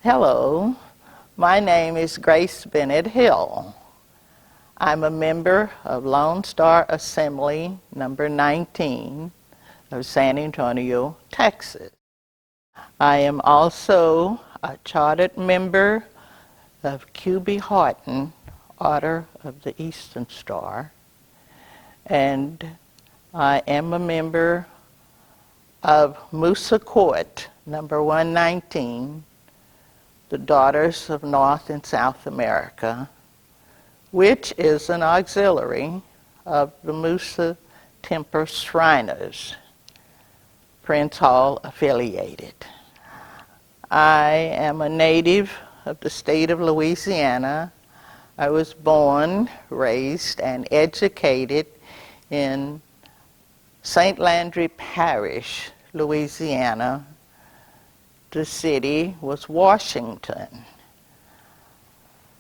Hello, my name is Grace Bennett Hill. I'm a member of Lone Star Assembly number 19 of San Antonio, Texas. I am also a chartered member of QB Horton, Order of the Eastern Star, and I am a member of Musa Court number 119, the Daughters of North and South America, which is an auxiliary of the Musa Temper Shriners, Prince Hall affiliated. I am a native of the state of Louisiana. I was born, raised, and educated in St. Landry Parish, Louisiana. The city was Washington.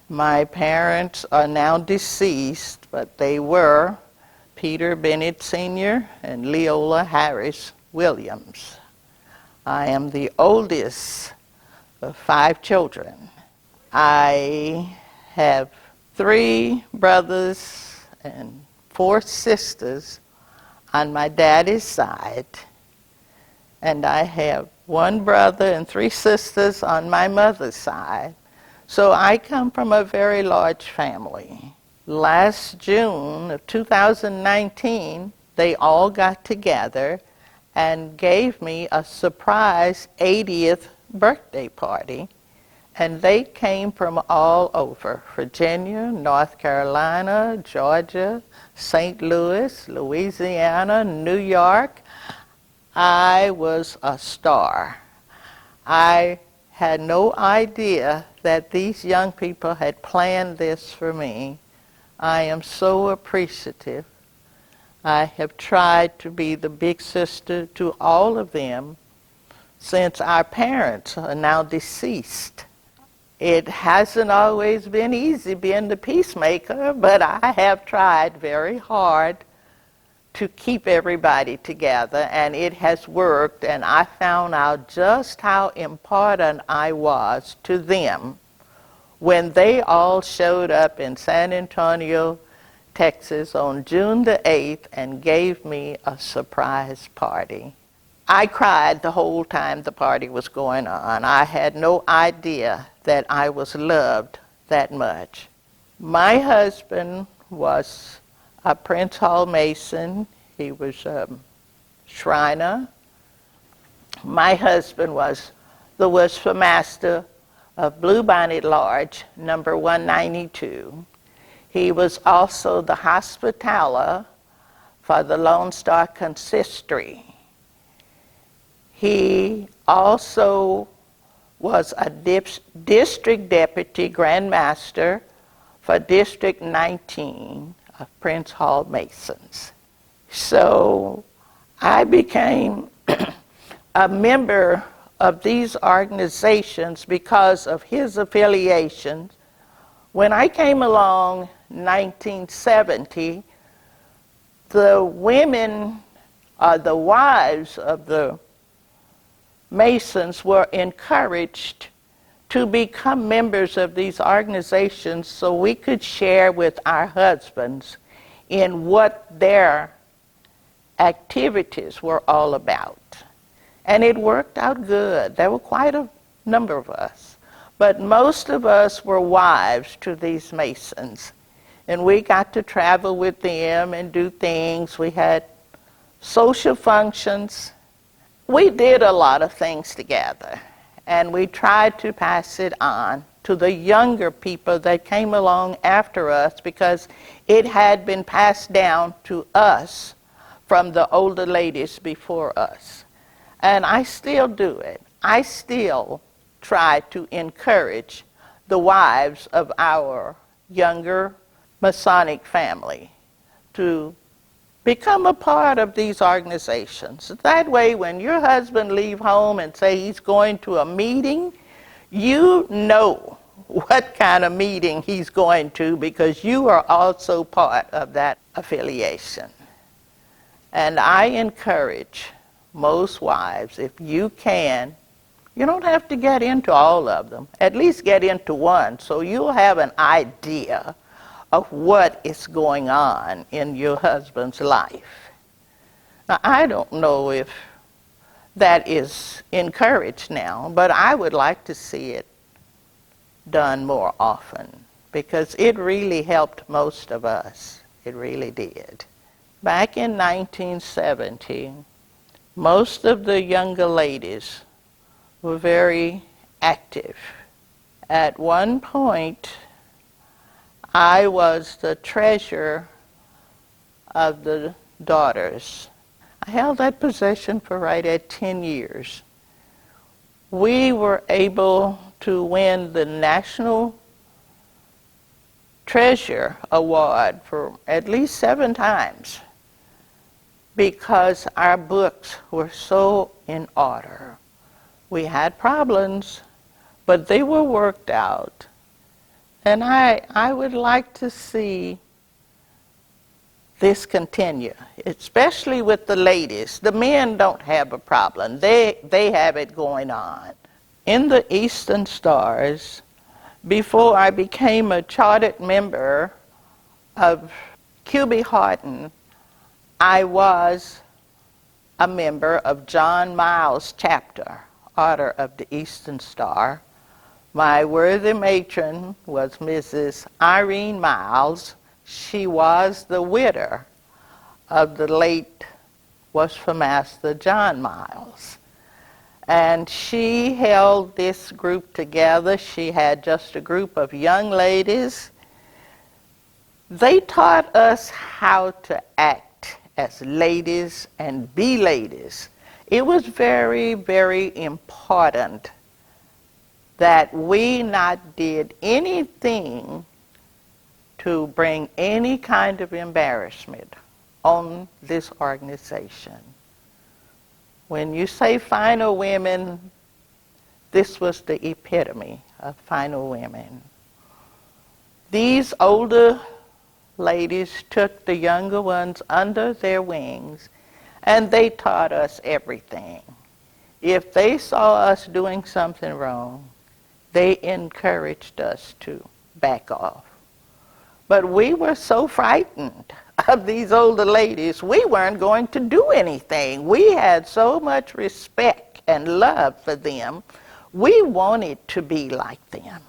My parents are now deceased, but they were Peter Bennett Sr. and Leola Harris Williams. I am the oldest of 5 children. I have 3 brothers and 4 sisters on my daddy's side, and I have 1 brother and 3 sisters on my mother's side. So I come from a very large family. Last June of 2019, they all got together and gave me a surprise 80th birthday party. And they came from all over: Virginia, North Carolina, Georgia, St. Louis, Louisiana, New York. I was a star. I had no idea that these young people had planned this for me. I am so appreciative. I have tried to be the big sister to all of them since our parents are now deceased. It hasn't always been easy being the peacemaker, but I have tried very hard to keep everybody together, and it has worked, and I found out just how important I was to them when they all showed up in San Antonio, Texas on June the 8th and gave me a surprise party. I cried the whole time the party was going on. I had no idea that I was loved that much. My husband was a Prince Hall Mason. He was a Shriner. My husband was the Worship Master of Bluebonnet Lodge, number 192. He was also the Hospitaller for the Lone Star Consistory. He also was a District Deputy Grand Master for District 19 of Prince Hall Masons. So I became a member of these organizations because of his affiliations. When I came along in 1970, the women, the wives of the Masons were encouraged to become members of these organizations so we could share with our husbands in what their activities were all about. And it worked out good. There were quite a number of us. But most of us were wives to these Masons. And we got to travel with them and do things. We had social functions. We did a lot of things together. And we tried to pass it on to the younger people that came along after us because it had been passed down to us from the older ladies before us. And I still do it. I still try to encourage the wives of our younger Masonic family to become a part of these organizations. That way, when your husband leave home and say he's going to a meeting, you know what kind of meeting he's going to because you are also part of that affiliation. And I encourage most wives, if you can, You don't have to get into all of them. At least get into one so you'll have an idea of what is going on in your husband's life. Now, I don't know if that is encouraged now, but I would like to see it done more often because it really helped most of us. It really did. Back in 1970, most of the younger ladies were very active. At one point, I was the treasurer of the daughters. I held that position for right at 10 years. We were able to win the National Treasure Award for at least 7 times because our books were so in order. We had problems, but they were worked out. And I would like to see this continue, especially with the ladies. The men don't have a problem. They have it going on. In the Eastern Stars, before I became a chartered member of QB Horton, I was a member of John Miles' chapter, Order of the Eastern Star. My worthy matron was Mrs. Irene Miles. She was the widow of the late Worshipful Master John Miles. And she held this group together. She had just a group of young ladies. They taught us how to act as ladies and be ladies. It was very, very important that we not did anything to bring any kind of embarrassment on this organization. When you say final women, this was the epitome of final women. These older ladies took the younger ones under their wings and they taught us everything. If they saw us doing something wrong, they encouraged us to back off. But we were so frightened of these older ladies, we weren't going to do anything. We had so much respect and love for them. We wanted to be like them.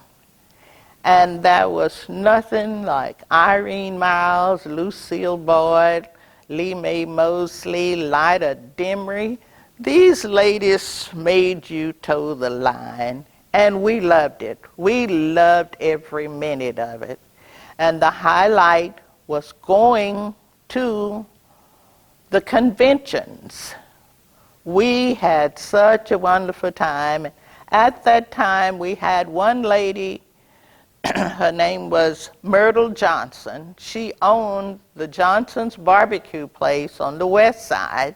And there was nothing like Irene Miles, Lucille Boyd, Lee Mae Mosley, Lida Demery. These ladies made you toe the line, and we loved it. We loved every minute of it. And the highlight was going to the conventions. We had such a wonderful time. At that time, we had one lady, her name was Myrtle Johnson. She owned the Johnson's barbecue place on the west side.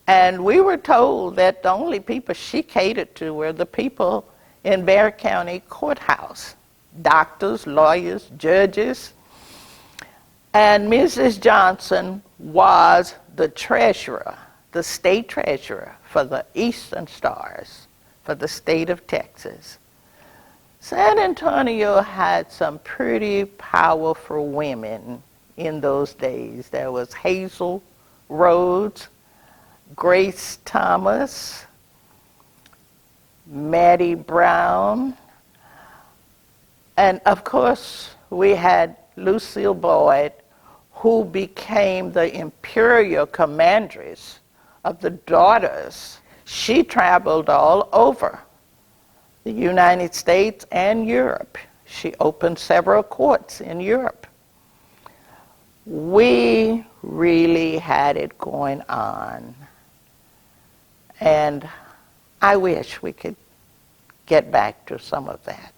And we were told that the only people she catered to were the people in Bexar County Courthouse. Doctors, lawyers, judges. And Mrs. Johnson was the treasurer, the state treasurer for the Eastern Stars, for the state of Texas. San Antonio had some pretty powerful women in those days. There was Hazel Rhodes, Grace Thomas, Maddie Brown, and of course we had Lucille Boyd, who became the imperial commander of the daughters. She traveled all over the United States and Europe. She opened several courts in Europe. We really had it going on. And I wish we could get back to some of that.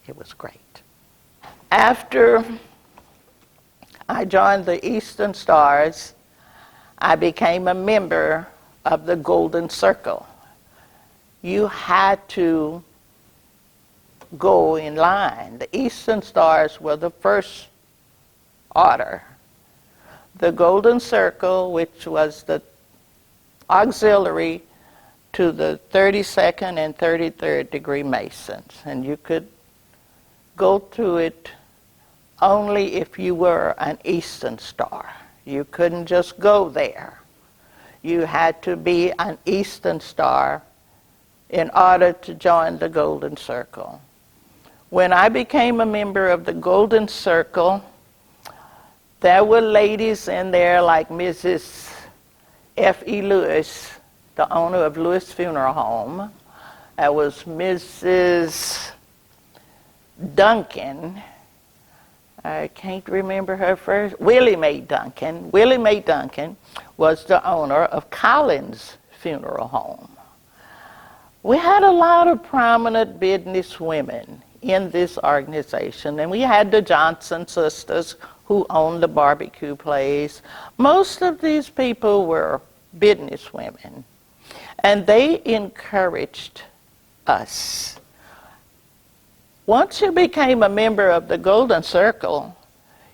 It was great. After I joined the Eastern Stars, I became a member of the Golden Circle. You had to go in line. The Eastern Stars were the first order. The Golden Circle, which was the auxiliary to the 32nd and 33rd degree Masons, and you could go to it only if you were an Eastern Star. You couldn't just go there. You had to be an Eastern Star in order to join the Golden Circle. When I became a member of the Golden Circle, there were ladies in there like Mrs. F.E. Lewis, the owner of Lewis Funeral Home. There was Mrs. Duncan. I can't remember her first. Willie Mae Duncan. Willie Mae Duncan was the owner of Collins Funeral Home. We had a lot of prominent business women in this organization, and we had the Johnson sisters who owned the barbecue place. Most of these people were business women, and they encouraged us. Once you became a member of the Golden Circle,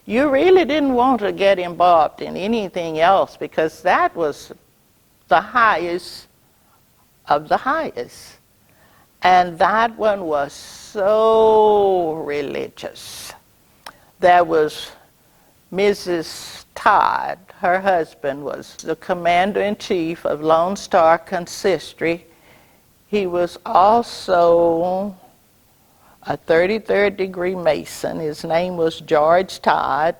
you really didn't want to get involved in anything else, because that was the highest of the highest. And that one was so religious. There was Mrs. Todd. Her husband was the commander-in-chief of Lone Star Consistory. He was also a 33rd degree Mason. His name was George Todd.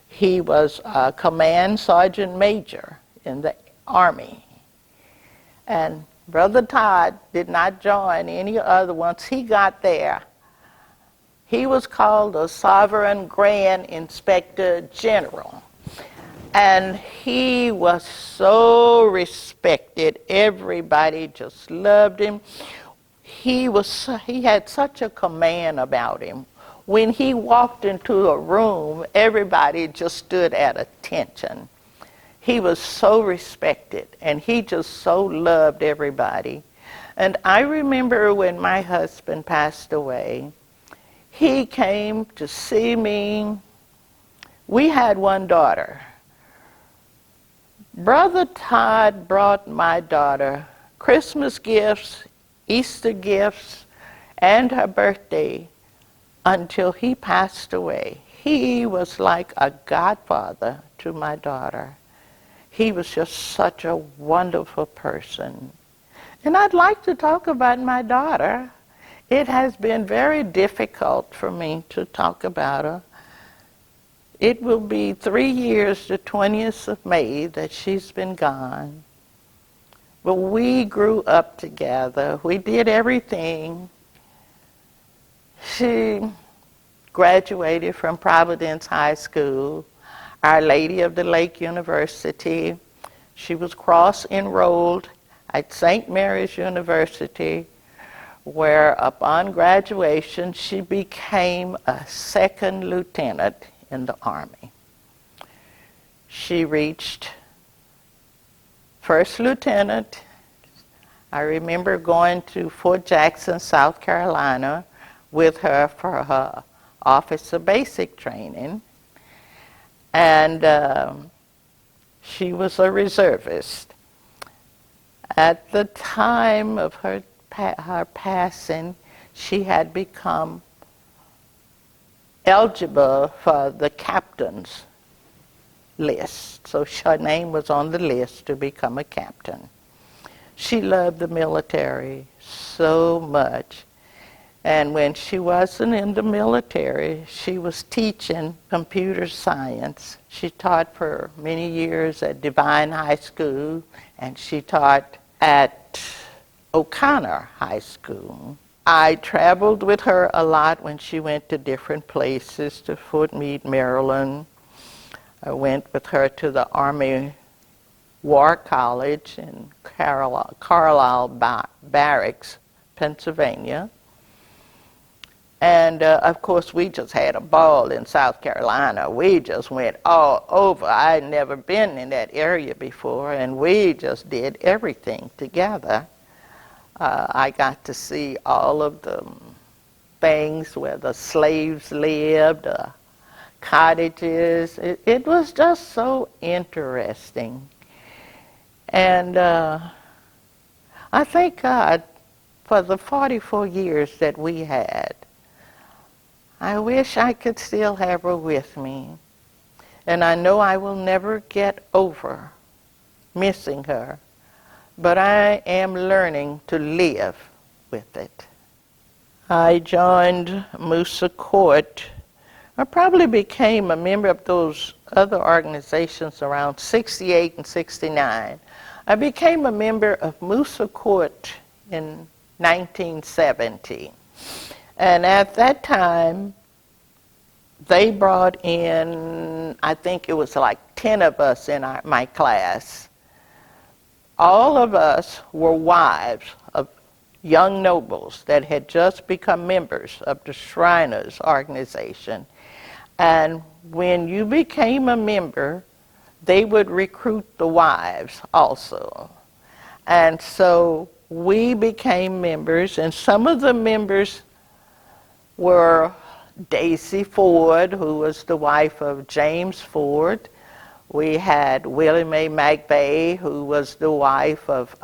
He was a command sergeant major in the Army. And Brother Todd did not join any other once he got there. He was called a Sovereign Grand Inspector General. And he was so respected. Everybody just loved him. He had such a command about him. When he walked into a room, everybody just stood at attention. He was so respected, and he just so loved everybody. And I remember when my husband passed away, he came to see me. We had one daughter. Brother Todd brought my daughter Christmas gifts, Easter gifts, and her birthday until he passed away. He was like a godfather to my daughter. He was just such a wonderful person. And I'd like to talk about my daughter. It has been very difficult for me to talk about her. It will be 3 years, the 20th of May, that she's been gone. But we grew up together. We did everything. She graduated from Providence High School, Our Lady of the Lake University. She was cross-enrolled at St. Mary's University, where upon graduation she became a second lieutenant in the Army. She reached first lieutenant. I remember going to Fort Jackson, South Carolina with her for her officer basic training. And she was a reservist. At the time of her passing, she had become eligible for the captain's list. So her name was on the list to become a captain. She loved the military so much. And when she wasn't in the military, she was teaching computer science. She taught for many years at Divine High School, and she taught at O'Connor High School. I traveled with her a lot when she went to different places, to Fort Meade, Maryland. I went with her to the Army War College in Carlisle Barracks, Pennsylvania. And of course, we just had a ball in South Carolina. We just went all over. I had never been in that area before, and we just did everything together. I got to see all of the things where the slaves lived, cottages. It was just so interesting. And I thank God for the 44 years that we had. I wish I could still have her with me. And I know I will never get over missing her. But I am learning to live with it. I joined Musa Court. I probably became a member of those other organizations around 68 and 69. I became a member of Musa Court in 1970. And at that time, they brought in, I think it was like 10 of us in my class. All of us were wives of young nobles that had just become members of the Shriners organization. And when you became a member, they would recruit the wives also. And so we became members, and some of the members were Daisy Ford, who was the wife of James Ford. We had Willie Mae McVeigh, who was the wife of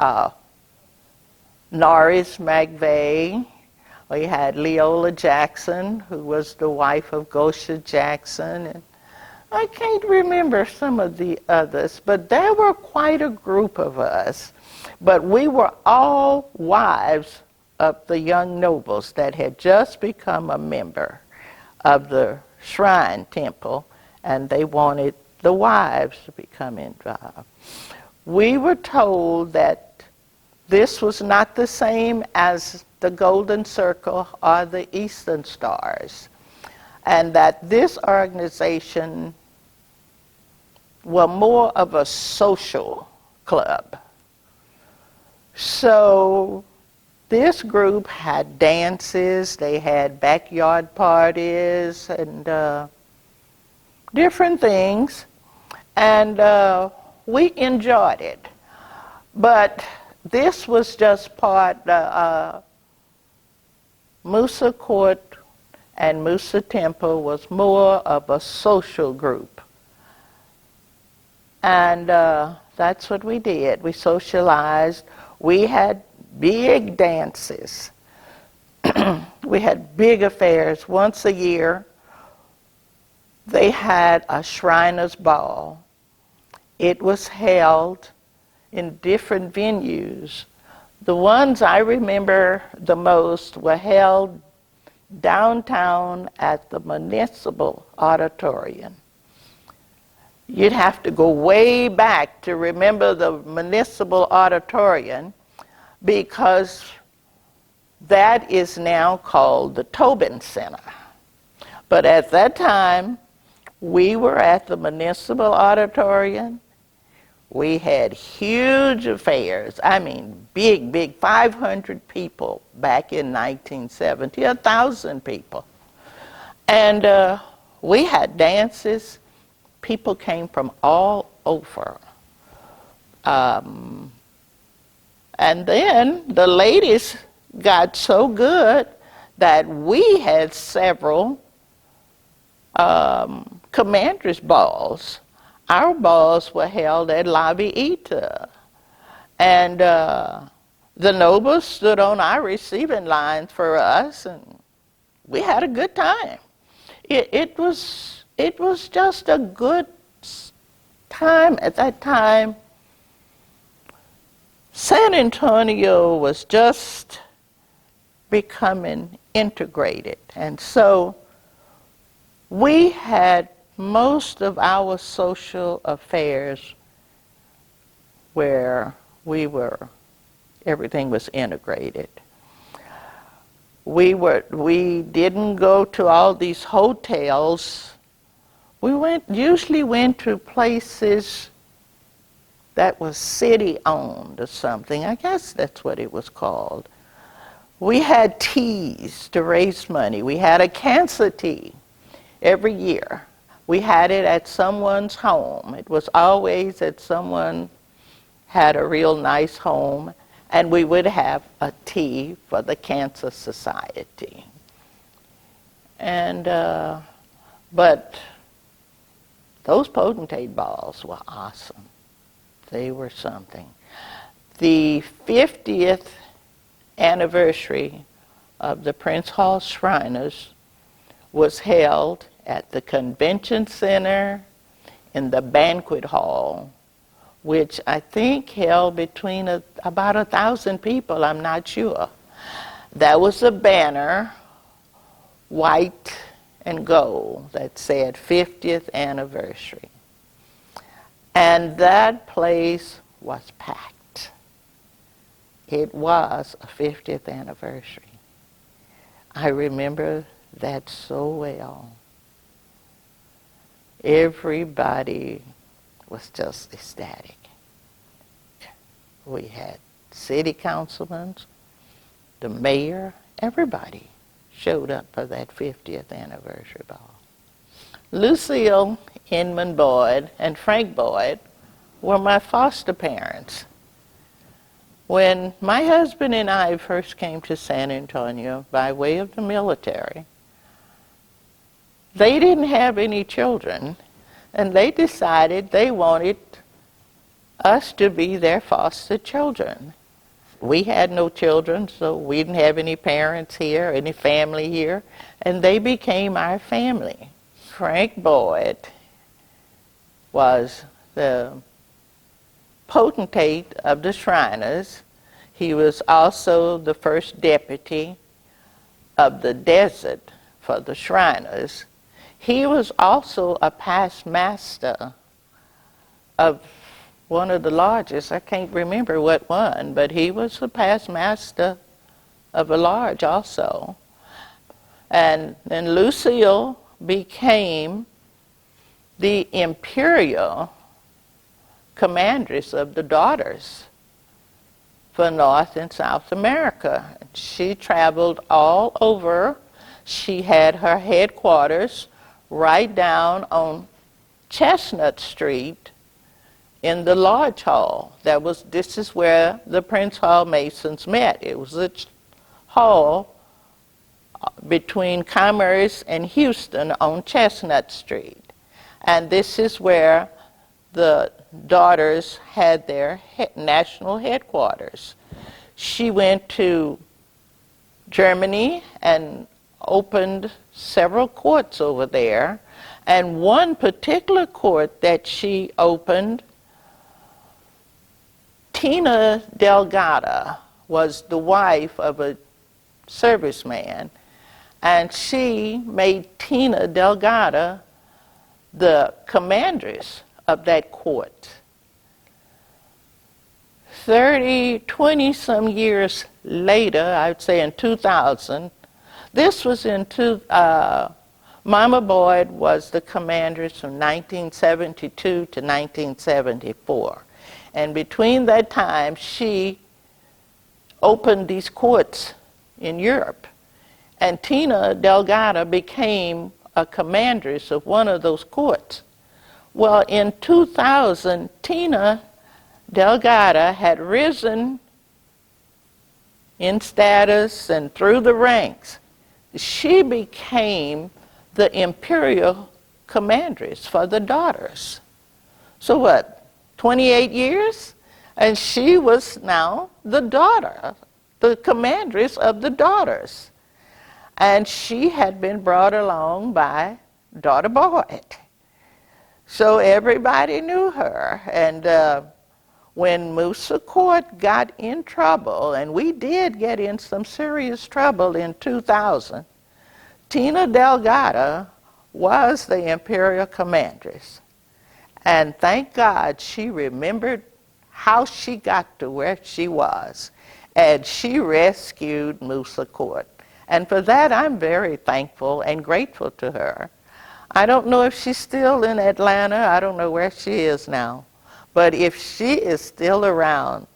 Norris McVeigh. We had Leola Jackson, who was the wife of Gosha Jackson. And I can't remember some of the others, but there were quite a group of us. But we were all wives of the young nobles that had just become a member of the Shrine Temple, and they wanted the wives to become involved. We were told that this was not the same as the Golden Circle or the Eastern Stars, and that this organization was more of a social club. So this group had dances, they had backyard parties, and different things, and we enjoyed it. But this was just part, Musa Court and Musa Temple was more of a social group. And that's what we did. We socialized. We had big dances. We had big affairs. Once a year, they had a Shriners Ball. It was held in different venues. The ones I remember the most were held downtown at the Municipal Auditorium. You'd have to go way back to remember the Municipal Auditorium, because that is now called the Tobin Center. But at that time, we were at the Municipal Auditorium. We had huge affairs. I mean, big, 500 people back in 1970, 1,000 people. And we had dances. People came from all over. And then the ladies got so good that we had several commanders' balls. Our balls were held at La Villita. And the nobles stood on our receiving lines for us, and we had a good time. It was just a good time at that time. San Antonio was just becoming integrated, and so we had most of our social affairs where everything was integrated. We didn't go to all these hotels. We usually went to places that was city-owned or something. I guess that's what it was called. We had teas to raise money. We had a cancer tea every year. We had it at someone's home. It was always that someone had a real nice home, and we would have a tea for the Cancer Society. And, but those potentate balls were awesome. They were something. The 50th anniversary of the Prince Hall Shriners was held at the Convention Center in the banquet hall, which I think held between about 1,000 people, I'm not sure. That was a banner, white and gold, that said 50th anniversary. And that place was packed. It was a 50th anniversary. I remember that so well. Everybody was just ecstatic. We had city councilmen, the mayor, everybody showed up for that 50th anniversary ball. Lucille Inman Boyd and Frank Boyd were my foster parents. When my husband and I first came to San Antonio by way of the military, they didn't have any children, and they decided they wanted us to be their foster children. We had no children, so we didn't have any parents here, any family here, and they became our family. Frank Boyd was the potentate of the Shriners. He was also the first deputy of the desert for the Shriners. He was also a past master of one of the lodges. I can't remember what one, but he was a past master of a lodge also. And then Lucille became the imperial commandress of the Daughters for North and South America. She traveled all over. She had her headquarters right down on Chestnut Street in the Lodge Hall. This is where the Prince Hall Masons met. It was a hall between Commerce and Houston on Chestnut Street. And this is where the Daughters had their national headquarters. She went to Germany and opened several courts over there. And one particular court that she opened, Tina Delgado was the wife of a serviceman, and she made Tina Delgado the commandress of that court. 20 some years later, I would say in 2000, this was Mama Boyd was the commandress from 1972 to 1974. And between that time, she opened these courts in Europe. And Tina Delgado became a commandress of one of those courts. Well, in 2000, Tina Delgado had risen in status and through the ranks. She became the imperial commandress for the Daughters. So what, 28 years? And she was now the daughter, the commandress of the Daughters. And she had been brought along by Daughter Boyd. So everybody knew her. And when Moosa Court got in trouble, and we did get in some serious trouble in 2000, Tina Delgado was the imperial commandress. And thank God she remembered how she got to where she was. And she rescued Moosa Court. And for that, I'm very thankful and grateful to her. I don't know if she's still in Atlanta. I don't know where she is now. But if she is still around,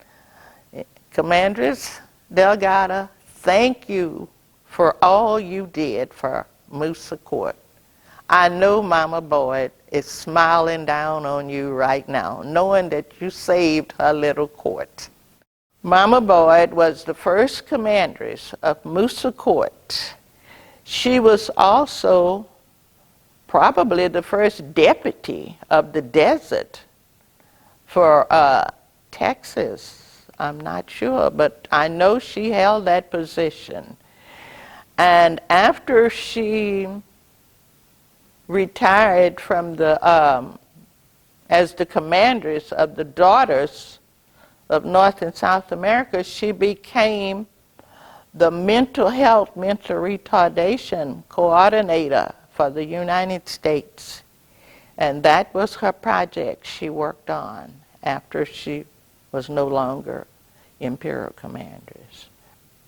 Commandress Delgado, thank you for all you did for Moosa Court. I know Mama Boyd is smiling down on you right now, knowing that you saved her little court. Mama Boyd was the first commandress of Moosa Court. She was also probably the first deputy of the desert for Texas. I'm not sure, but I know she held that position. And after she retired from as the commanders of the Daughters of North and South America, she became the mental retardation coordinator for the United States. And that was her project she worked on after she was no longer Imperial Commanders.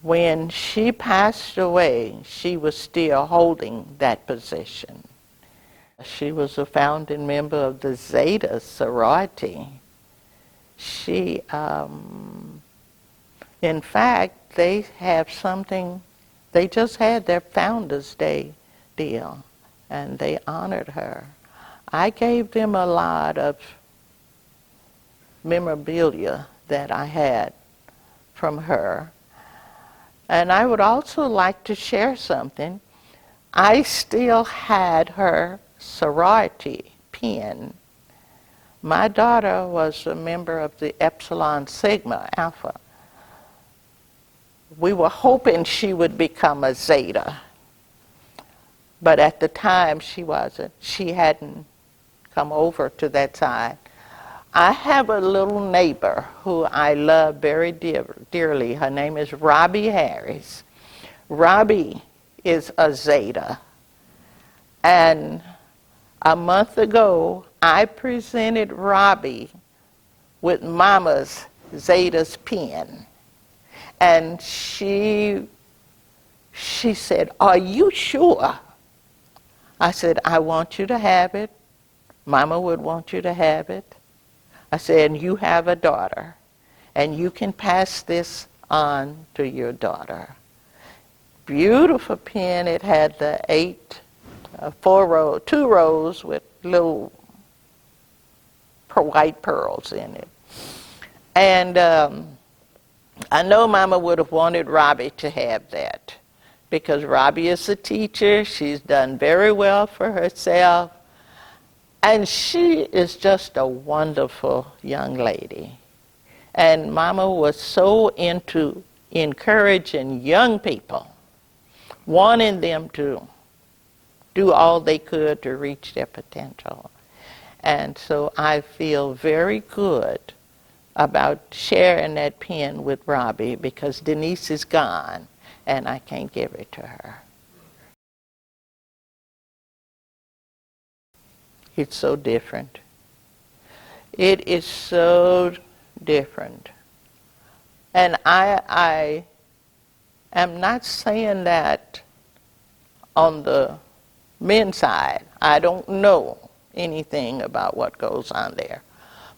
When she passed away, she was still holding that position. She was a founding member of the Zeta sorority. She, in fact, they have something, they just had their Founders Day deal, and they honored her. I gave them a lot of memorabilia that I had from her. And I would also like to share something. I still had her sorority pin. My daughter was a member of the Epsilon Sigma Alpha. We were hoping she would become a Zeta, but at the time she wasn't. She hadn't come over to that side. I have a little neighbor who I love very dearly. Her name is Robbie Harris. Robbie is a Zeta. And a month ago, I presented Robbie with Mama's Zeta's pin. And she said, "Are you sure?" I said, "I want you to have it. Mama would want you to have it." I said, "And you have a daughter, and you can pass this on to your daughter." Beautiful pin. It had the 2 rows with little white pearls in it. And I know Mama would have wanted Robbie to have that, because Robbie is a teacher. She's done very well for herself. And she is just a wonderful young lady. And Mama was so into encouraging young people, wanting them to do all they could to reach their potential. And so I feel very good about sharing that pin with Robbie, because Denise is gone and I can't give it to her. It's so different. It is so different. And I am not saying that on the men's side. I don't know anything about what goes on there.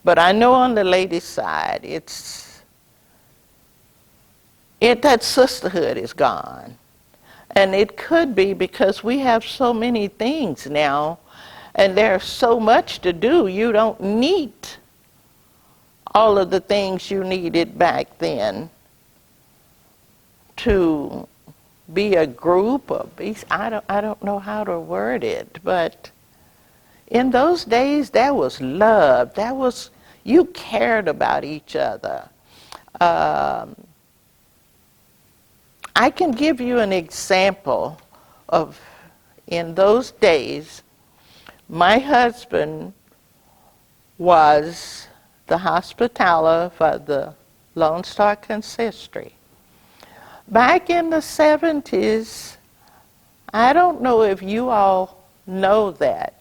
But I know on the ladies' side, that sisterhood is gone. And it could be because we have so many things now, and there's so much to do. You don't need all of the things you needed back then to be a group or be, I don't know how to word it, but in those days there was love. You cared about each other. I can give you an example of, in those days, my husband was the hospitaller for the Lone Star Consistory. Back in the 70s, I don't know if you all know that,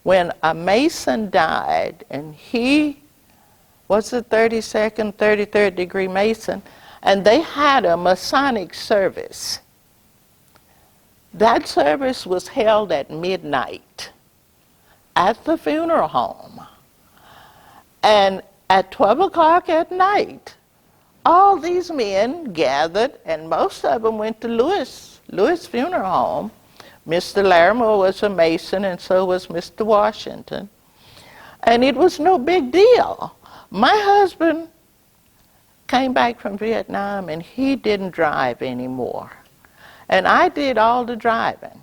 when a Mason died, and he was a 32nd, 33rd degree Mason, and they had a Masonic service. That service was held at midnight at the funeral home. And at 12 o'clock at night, all these men gathered, and most of them went to Lewis Funeral Home. Mr. Larimore was a Mason, and so was Mr. Washington. And it was no big deal. My husband came back from Vietnam, and he didn't drive anymore. And I did all the driving.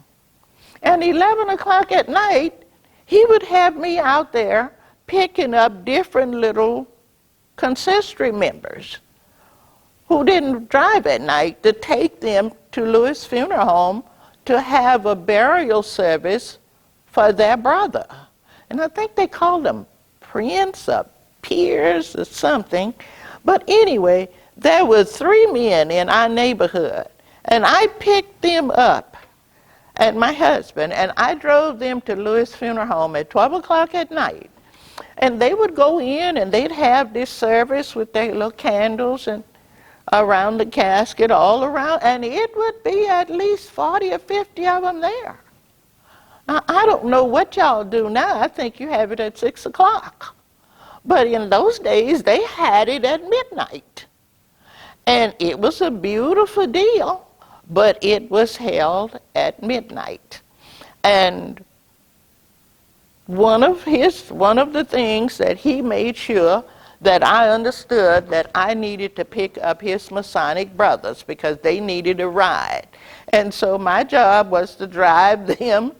And 11 o'clock at night, he would have me out there picking up different little consistory members who didn't drive at night to take them to Lewis Funeral Home to have a burial service for their brother. And I think they called him Prince or Piers or something. But anyway, there were 3 men in our neighborhood, and I picked them up, and my husband, and I drove them to Lewis Funeral Home at 12 o'clock at night. And they would go in and they'd have this service with their little candles and around the casket, all around, and it would be at least 40 or 50 of them there. Now, I don't know what y'all do now. I think you have it at 6 o'clock. But in those days, they had it at midnight. And it was a beautiful deal, but it was held at midnight. And one of the things that he made sure that I understood that I needed to pick up his Masonic brothers because they needed a ride. And so my job was to drive them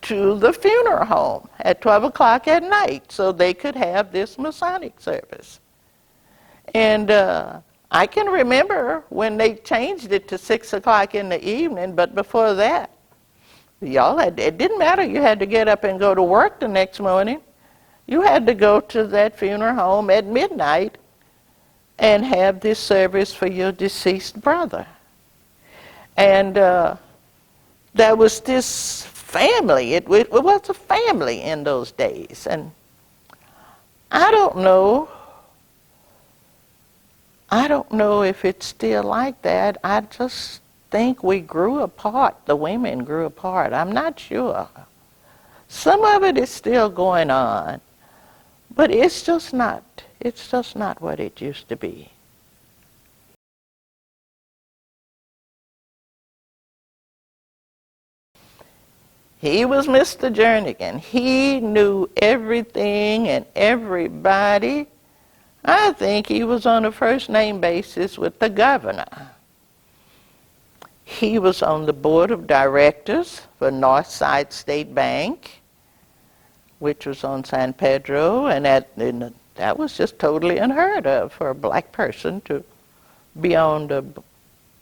to the funeral home at 12 o'clock at night so they could have this Masonic service. And I can remember when they changed it to 6 o'clock in the evening, but before that, it didn't matter. You had to get up and go to work the next morning. You had to go to that funeral home at midnight and have this service for your deceased brother. And there was this family. It was a family in those days. And I don't know if it's still like that. I just think we grew apart. The women grew apart. I'm not sure. Some of it is still going on. But it's just not what it used to be. He was Mr. Jernigan. He knew everything and everybody. I think he was on a first-name basis with the governor. He was on the board of directors for Northside State Bank, which was on San Pedro, and that was just totally unheard of for a black person to be on the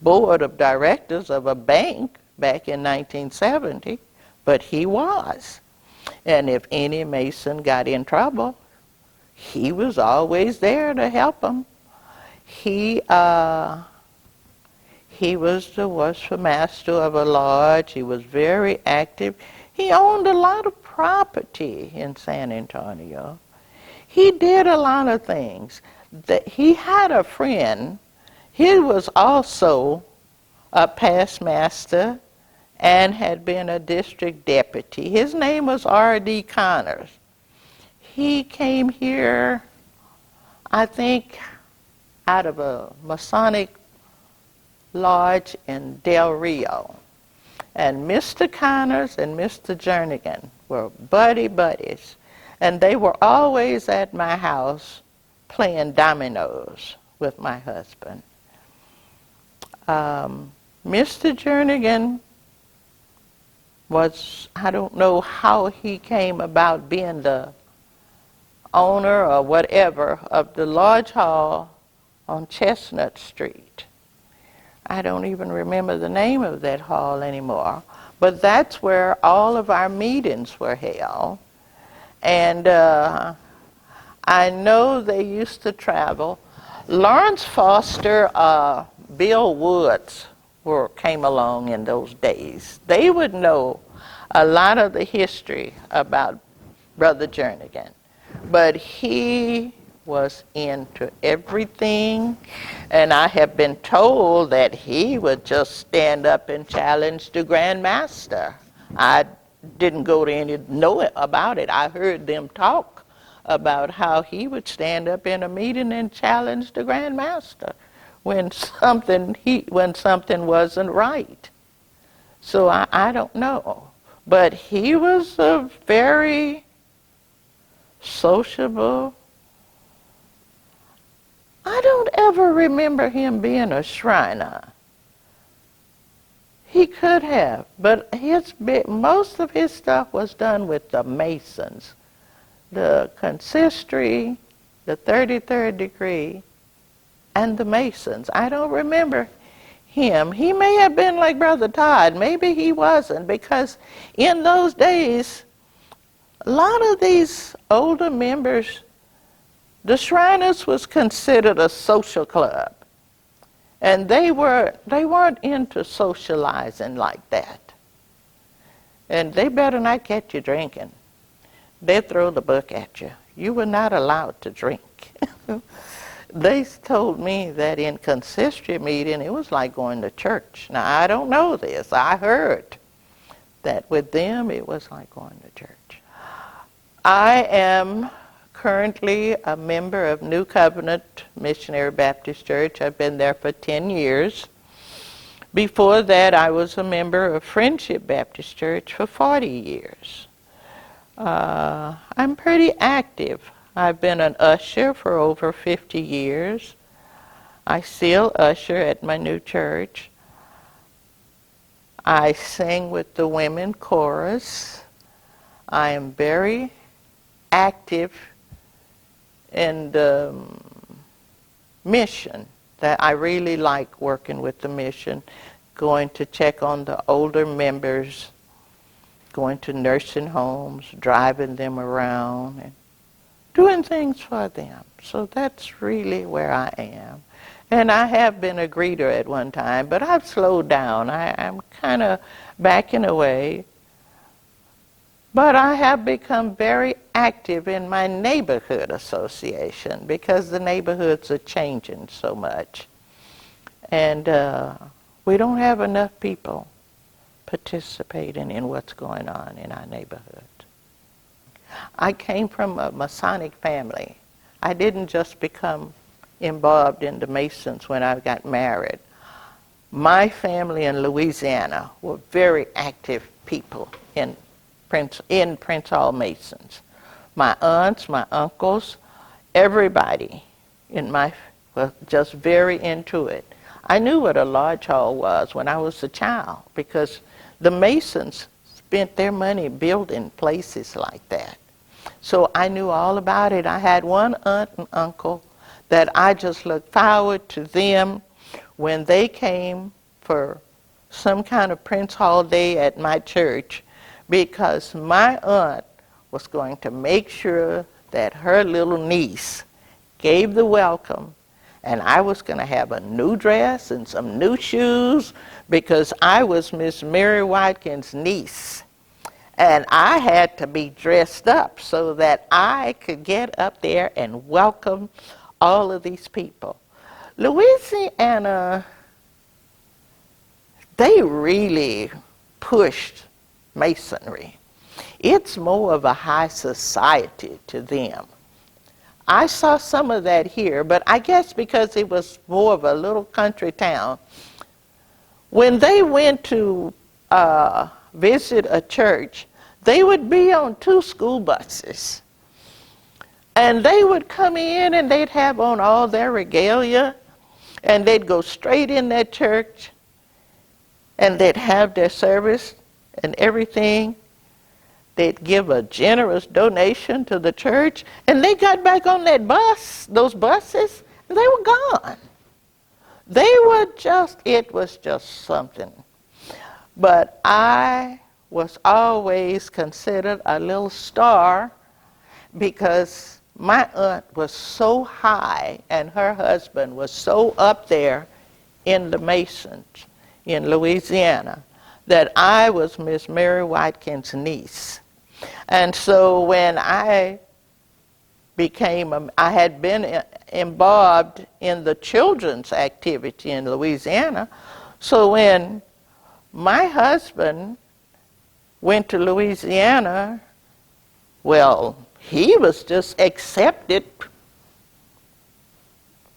board of directors of a bank back in 1970, but he was. And if any Mason got in trouble, he was always there to help them. He was the worship master of a lodge. He was very active. He owned a lot of property in San Antonio. He did a lot of things. He had a friend. He was also a past master and had been a district deputy. His name was R.D. Connors. He came here, I think, out of a Masonic lodge in Del Rio. And Mr. Connors and Mr. Jernigan were buddies. And they were always at my house playing dominoes with my husband. Mr. Jernigan was, I don't know how he came about being the owner or whatever of the Lodge Hall on Chestnut Street. I don't even remember the name of that hall anymore, but that's where all of our meetings were held. And I know they used to travel. Lawrence Foster, Bill Woods came along in those days. They would know a lot of the history about Brother Jernigan, but he was into everything, and I have been told that he would just stand up and challenge the Grand Master. I didn't go to know about it. I heard them talk about how he would stand up in a meeting and challenge the Grand Master when something wasn't right. So I don't know. But he was a very sociable. I don't ever remember him being a Shriner. He could have, but most of his stuff was done with the Masons, the consistory, the 33rd degree, and the Masons. I don't remember him. He may have been like Brother Todd. Maybe he wasn't, because in those days, a lot of these older members, the Shriners was considered a social club. And they weren't into socializing like that. And they better not catch you drinking. They'd throw the book at you. You were not allowed to drink. They told me that in consistory meeting, it was like going to church. Now, I don't know this. I heard that with them, it was like going to church. I am currently a member of New Covenant Missionary Baptist Church. I've been there for 10 years. Before that, I was a member of Friendship Baptist Church for 40 years. I'm pretty active. I've been an usher for over 50 years. I still usher at my new church. I sing with the women chorus. I am very active in the mission. That I really like working with the mission, going to check on the older members, going to nursing homes, driving them around, and doing things for them. So that's really where I am. And I have been a greeter at one time, but I've slowed down. I'm kind of backing away. But I have become very active in my neighborhood association because the neighborhoods are changing so much. And we don't have enough people participating in what's going on in our neighborhood. I came from a Masonic family. I didn't just become involved in the Masons when I got married. My family in Louisiana were very active people in Prince Hall Masons. My aunts, my uncles, everybody in my was just very into it. I knew what a lodge hall was when I was a child because the Masons spent their money building places like that. So I knew all about it. I had one aunt and uncle that I just looked forward to them when they came for some kind of Prince Hall Day at my church, because my aunt was going to make sure that her little niece gave the welcome, and I was going to have a new dress and some new shoes because I was Miss Mary Watkins' niece. And I had to be dressed up so that I could get up there and welcome all of these people. Louisiana, they really pushed Masonry. It's more of a high society to them. I saw some of that here, but I guess because it was more of a little country town, when they went to visit a church, they would be on 2 school buses. And they would come in and they'd have on all their regalia, and they'd go straight in that church, and they'd have their service and everything. They'd give a generous donation to the church, and they got back on that bus, those buses, and they were gone. They were just, it was just something. But I was always considered a little star because my aunt was so high and her husband was so up there in the Masons in Louisiana that I was Miss Mary Watkins' niece. And so when I had been involved in the children's activity in Louisiana, so when my husband went to Louisiana, well, he was just accepted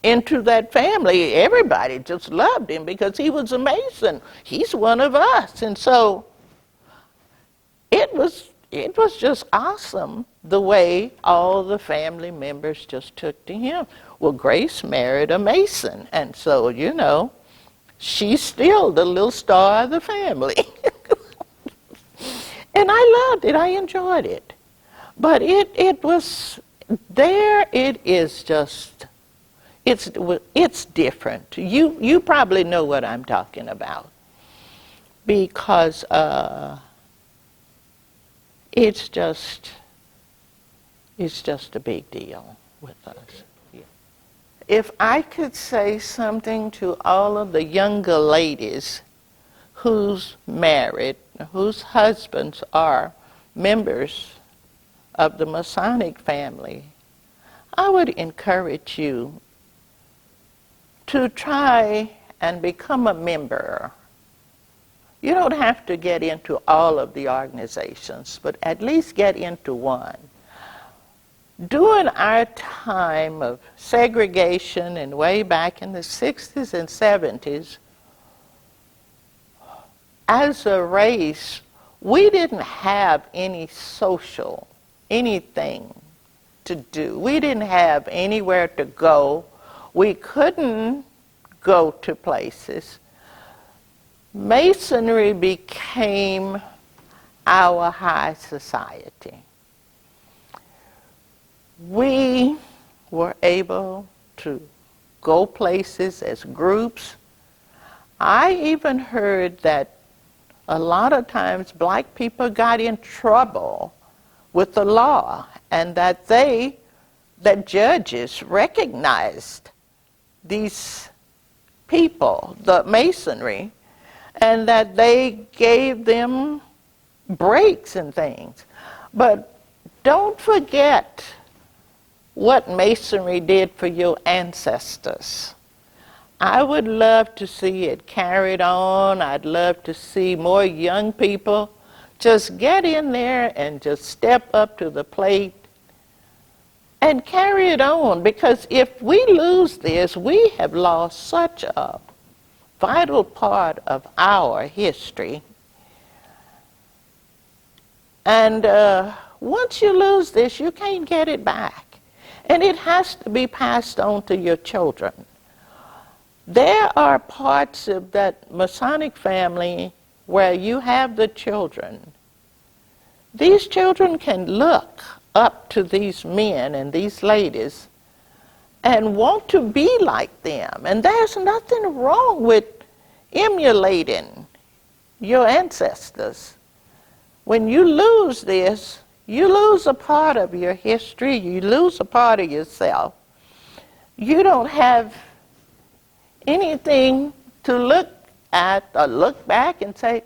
into that family. Everybody just loved him because he was a Mason. He's one of us. And so it was just awesome the way all the family members just took to him. Well, Grace married a Mason, and so, you know, she's still the little star of the family. And I loved it. I enjoyed it. But it was, there it is just, it's different. You probably know what I'm talking about, because it's just a big deal with us. Yeah. If I could say something to all of the younger ladies who's married, whose husbands are members of the Masonic family, I would encourage you to try and become a member. You don't have to get into all of the organizations, but at least get into one. During our time of segregation and way back in the 60s and 70s, as a race, we didn't have any social, anything to do. We didn't have anywhere to go. We couldn't go to places. Masonry became our high society. We were able to go places as groups. I even heard that a lot of times black people got in trouble with the law, and that judges recognized these people, the Masonry, and that they gave them breaks and things. But don't forget what Masonry did for your ancestors. I would love to see it carried on. I'd love to see more young people just get in there and just step up to the plate and carry it on. Because if we lose this, we have lost such a vital part of our history. And once you lose this, you can't get it back. And it has to be passed on to your children. There are parts of that Masonic family where you have the children. These children can look up to these men and these ladies and want to be like them. And there's nothing wrong with emulating your ancestors. When you lose this, you lose a part of your history, you lose a part of yourself. You don't have anything to look at or look back and say,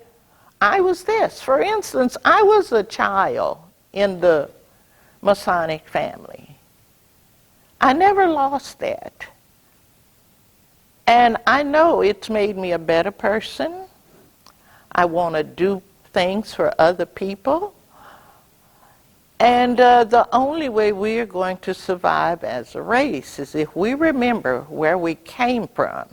I was this. For instance, I was a child in the Masonic family. I never lost that. And I know it's made me a better person. I want to do things for other people. And the only way we are going to survive as a race is if we remember where we came from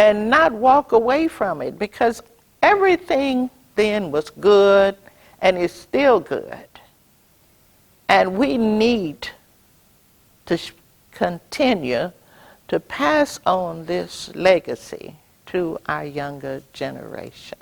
and not walk away from it, because everything then was good and is still good. And we need to continue to pass on this legacy to our younger generation.